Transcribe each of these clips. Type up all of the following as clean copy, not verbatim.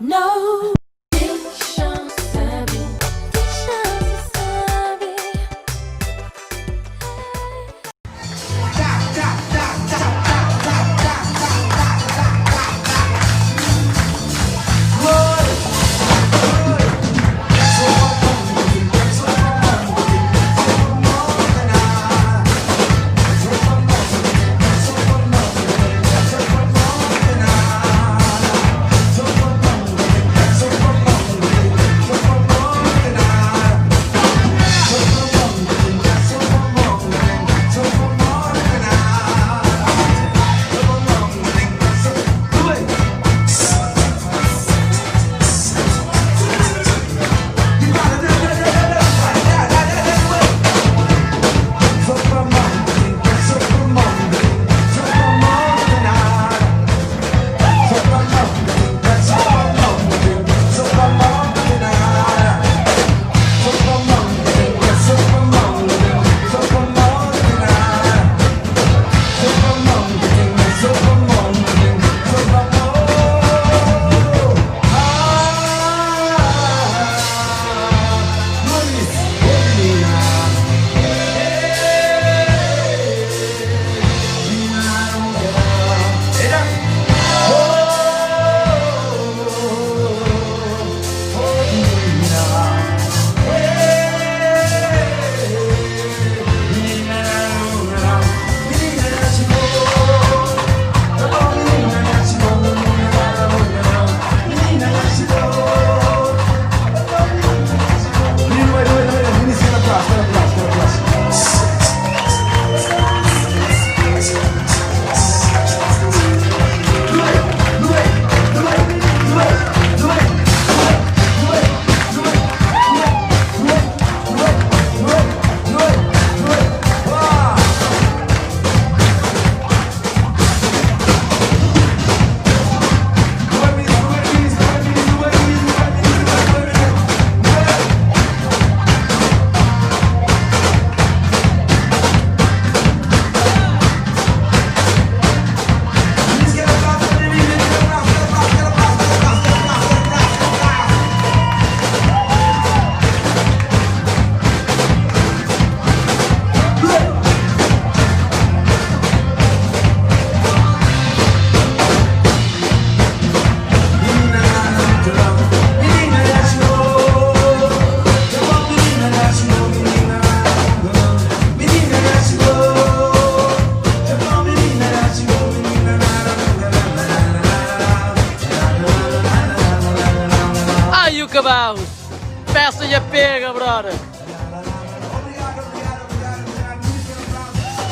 No. Dexam Sabi, Dexam Sabi. Barros, peça-lhe a pega, brother.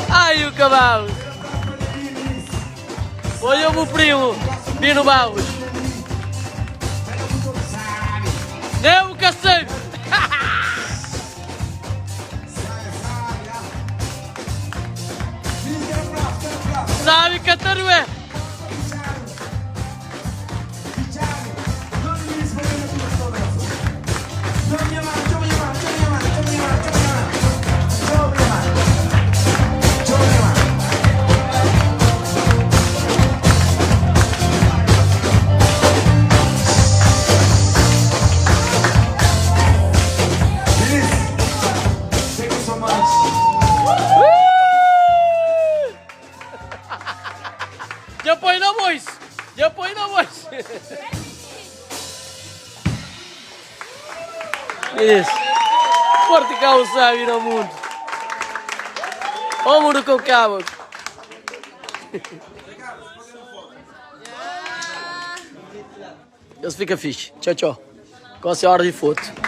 Ai, o cavalo. Olha o meu primo, Bino Barros. Não, o cacete. Sabe cantar, não é? Já põe na voz. Isso. Portugal sabe no mundo. O mundo com cabo. Eles ficam fixe. Tchau, tchau. Com a senhora de foto.